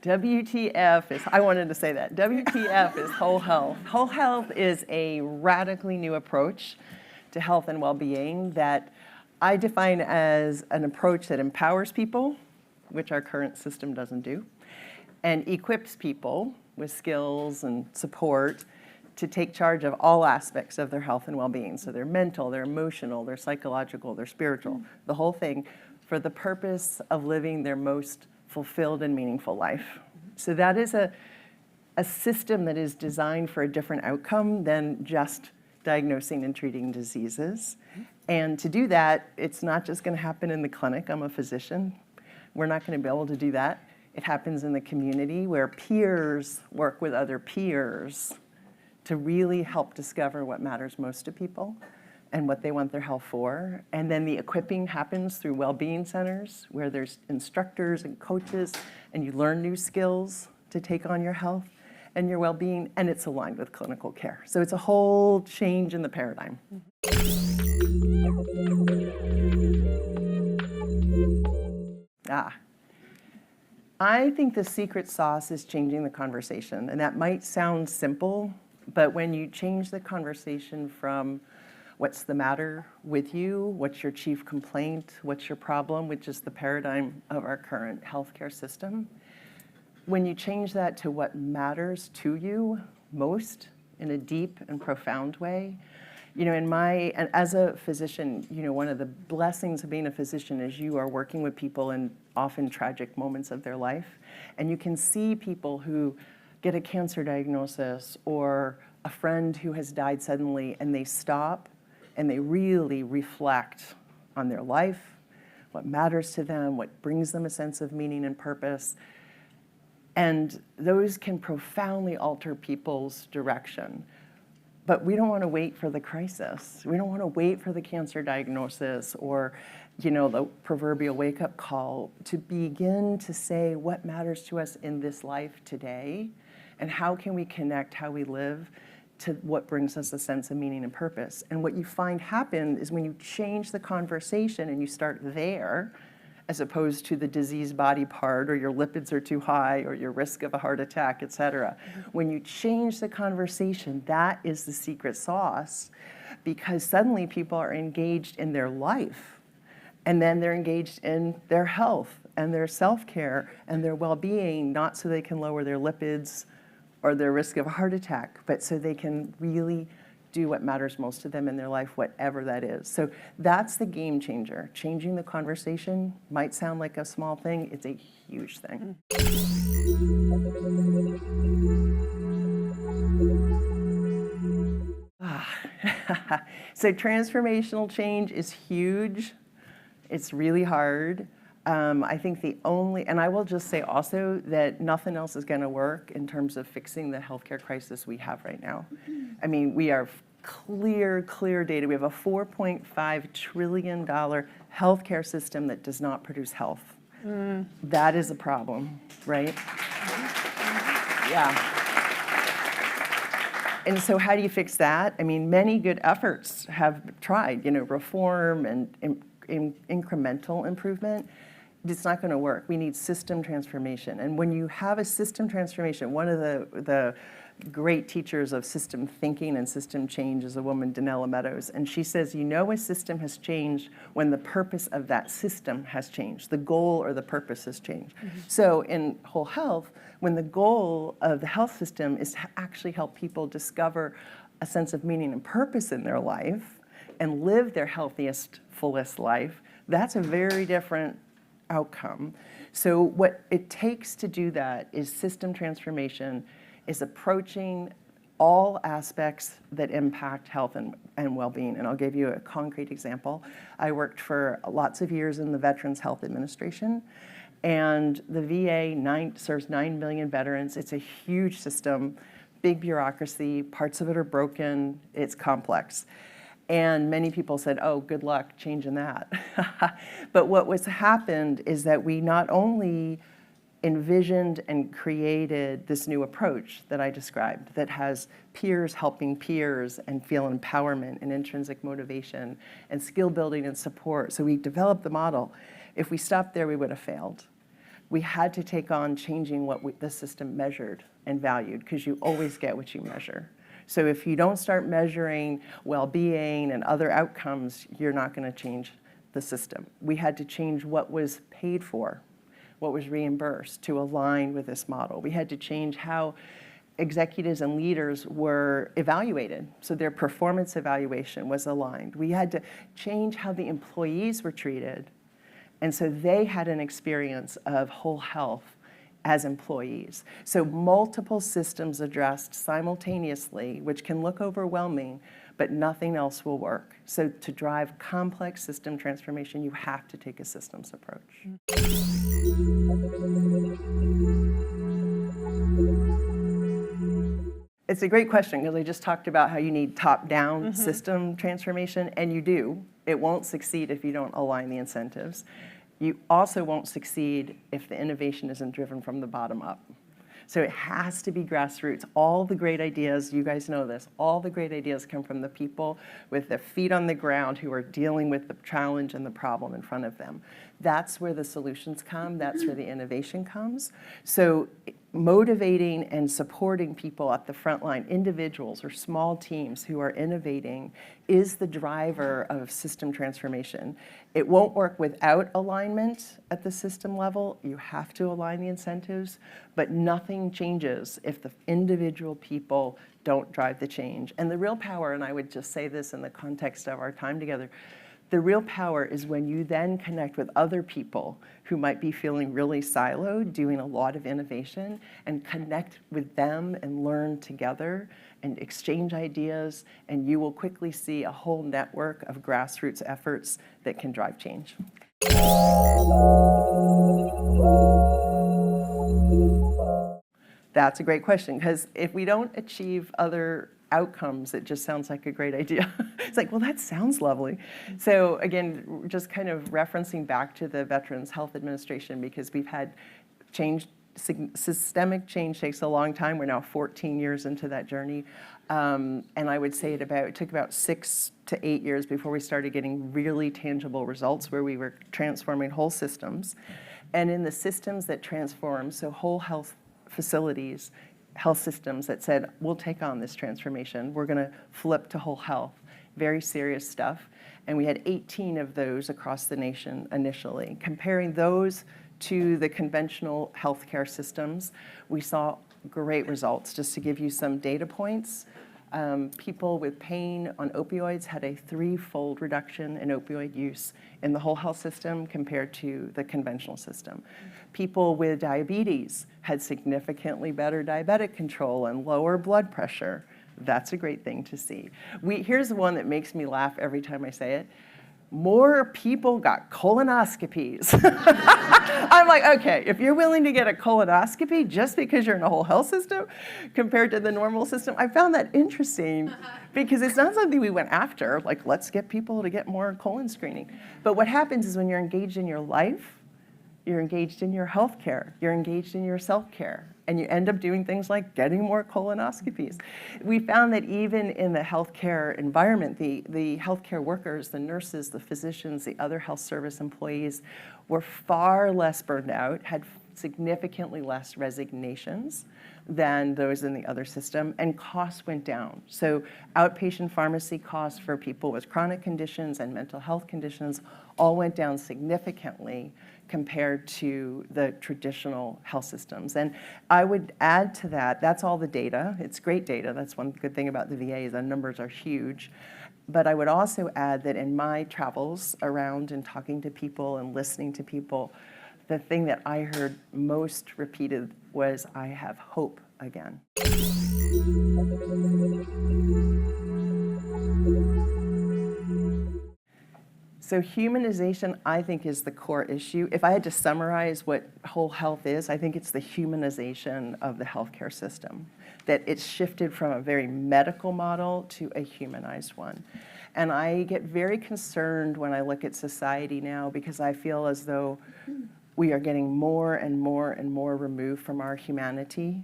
WTF is, I wanted to say that, WTF is whole health. Whole health is a radically new approach to health and well-being that I define as an approach that empowers people, which our current system doesn't do, and equips people with skills and support to take charge of all aspects of their health and well-being. So their mental, their emotional, their psychological, their spiritual, the whole thing, for the purpose of living their most fulfilled and meaningful life. So that is a system that is designed for a different outcome than just diagnosing and treating diseases. And to do that, it's not just going to happen in the clinic. I'm a physician. We're not going to be able to do that. It happens in the community where peers work with other peers to really help discover what matters most to people and what they want their health for. And then the equipping happens through well-being centers where there's instructors and coaches, and you learn new skills to take on your health and your well-being, and it's aligned with clinical care. So it's a whole change in the paradigm. I think the secret sauce is changing the conversation, and that might sound simple, but when you change the conversation from what's the matter with you, what's your chief complaint, what's your problem, which is the paradigm of our current healthcare system, when you change that to what matters to you most in a deep and profound way, you know, and as a physician, you know, one of the blessings of being a physician is you are working with people in often tragic moments of their life, and you can see people who get a cancer diagnosis or a friend who has died suddenly, and they stop and they really reflect on their life, what matters to them, what brings them a sense of meaning and purpose. And those can profoundly alter people's direction. But we don't want to wait for the crisis. We don't want to wait for the cancer diagnosis or, you know, the proverbial wake-up call to begin to say what matters to us in this life today and how can we connect how we live to what brings us a sense of meaning and purpose. And what you find happen is when you change the conversation and you start there, as opposed to the diseased body part or your lipids are too high or your risk of a heart attack, et cetera. When you change the conversation, that is the secret sauce, because suddenly people are engaged in their life, and then they're engaged in their health and their self-care and their well-being, not so they can lower their lipids or their risk of a heart attack, but so they can really do what matters most to them in their life, whatever that is. So that's the game changer. Changing the conversation might sound like a small thing. It's a huge thing. So transformational change is huge. It's really hard. I think the only, and I will just say also that nothing else is going to work in terms of fixing the healthcare crisis we have right now. I mean, we are clear data. We have a $4.5 trillion healthcare system that does not produce health. That is a problem, right? Yeah. And so how do you fix that? I mean, many good efforts have tried, you know, reform and incremental improvement. It's not going to work. We need system transformation. And when you have a system transformation, one of the great teachers of system thinking and system change is a woman, Danella Meadows. And she says, you know a system has changed when the purpose of that system has changed. The goal or the purpose has changed. So in whole health, when the goal of the health system is to actually help people discover a sense of meaning and purpose in their life and live their healthiest, fullest life, that's a very different outcome. So what it takes to do that is system transformation, is approaching all aspects that impact health and well-being. And I'll give you a concrete example. I worked for lots of years in the Veterans Health Administration, and the VA serves 9 million veterans. It's a huge system, big bureaucracy, parts of it are broken, it's complex. And many people said, oh, good luck changing that. But what happened is that we not only envisioned and created this new approach that I described that has peers helping peers and feel empowerment and intrinsic motivation and skill building and support. So we developed the model. If we stopped there, we would have failed. We had to take on changing what the system measured and valued, because you always get what you measure. So if you don't start measuring well-being and other outcomes, you're not going to change the system. We had to change what was paid for, what was reimbursed, to align with this model. We had to change how executives and leaders were evaluated, so their performance evaluation was aligned. We had to change how the employees were treated, and so they had an experience of whole health as employees. So multiple systems addressed simultaneously, which can look overwhelming, but nothing else will work. So to drive complex system transformation, you have to take a systems approach. It's a great question, because I just talked about how you need top-down system transformation, and you do. It won't succeed if you don't align the incentives. You also won't succeed if the innovation isn't driven from the bottom up. So it has to be grassroots. All the great ideas, you guys know this, all the great ideas come from the people with their feet on the ground who are dealing with the challenge and the problem in front of them. That's where the solutions come. That's where the innovation comes. So motivating and supporting people at the front line, individuals or small teams who are innovating, is the driver of system transformation. It won't work without alignment at the system level. You have to align the incentives, but nothing changes if the individual people don't drive the change. And the real power, and I would just say this in the context of our time together, the real power is when you then connect with other people who might be feeling really siloed, doing a lot of innovation, and connect with them and learn together and exchange ideas, and you will quickly see a whole network of grassroots efforts that can drive change. That's a great question, because if we don't achieve other outcomes, it just sounds like a great idea. It's like, well, that sounds lovely. So again, just kind of referencing back to the Veterans Health Administration, because we've had change, systemic change takes a long time. We're now 14 years into that journey. And I would say it took about 6 to 8 years before we started getting really tangible results where we were transforming whole systems. And in the systems that transform, so whole health facilities, health systems that said, we'll take on this transformation. We're going to flip to whole health. Very serious stuff. And we had 18 of those across the nation initially. Comparing those to the conventional healthcare systems, we saw great results. Just to give you some data points, people with pain on opioids had a 3-fold reduction in opioid use in the whole health system compared to the conventional system. People with diabetes had significantly better diabetic control and lower blood pressure. That's a great thing to see. Here's the one that makes me laugh every time I say it. More people got colonoscopies. I'm like, okay, if you're willing to get a colonoscopy just because you're in a whole health system compared to the normal system, I found that interesting because it's not something we went after, like let's get people to get more colon screening. But what happens is when you're engaged in your life, you're engaged in your health care, you're engaged in your self-care, and you end up doing things like getting more colonoscopies. We found that even in the healthcare environment, the healthcare workers, the nurses, the physicians, the other health service employees were far less burned out, had significantly less resignations than those in the other system, and costs went down. So outpatient pharmacy costs for people with chronic conditions and mental health conditions all went down significantly compared to the traditional health systems. And I would add to that, that's all the data. It's great data. That's one good thing about the VA is the numbers are huge. But I would also add that in my travels around and talking to people and listening to people, the thing that I heard most repeated was, I have hope again. So humanization, I think, is the core issue. If I had to summarize what whole health is, I think it's the humanization of the healthcare system, that it's shifted from a very medical model to a humanized one. And I get very concerned when I look at society now because I feel as though we are getting more and more and more removed from our humanity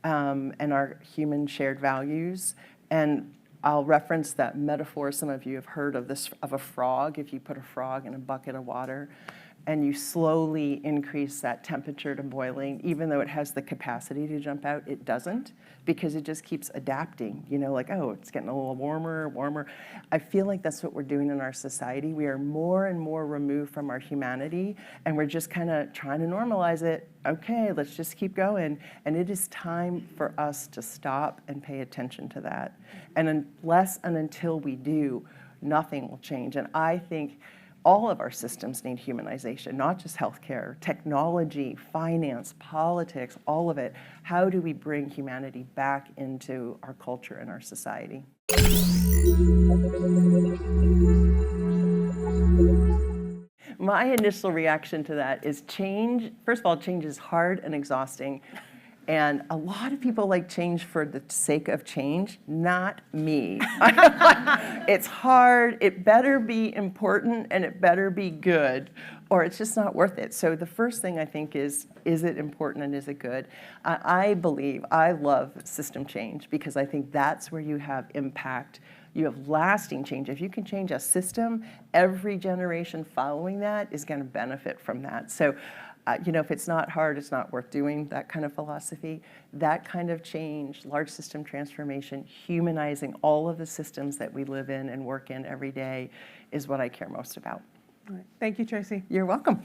and our human shared values. And I'll reference that metaphor some of you have heard of this, of a frog. If you put a frog in a bucket of water and you slowly increase that temperature to boiling, even though it has the capacity to jump out, it doesn't, because it just keeps adapting, you know, like, oh, it's getting a little warmer, warmer. I feel like that's what we're doing in our society. We are more and more removed from our humanity, and we're just kind of trying to normalize it. Okay, let's just keep going. And it is time for us to stop and pay attention to that. And unless and until we do, nothing will change. And I think all of our systems need humanization, not just healthcare, technology, finance, politics, all of it. How do we bring humanity back into our culture and our society? My initial reaction to that is change. First of all, change is hard and exhausting. And a lot of people like change for the sake of change, not me. It's hard, it better be important, and it better be good, or it's just not worth it. So the first thing I think is it important and is it good? I love system change, because I think that's where you have impact. You have lasting change. If you can change a system, every generation following that is going to benefit from that. So, you know, if it's not hard, it's not worth doing, that kind of philosophy. That kind of change, large system transformation, humanizing all of the systems that we live in and work in every day is what I care most about. All right. Thank you, Tracy. You're welcome.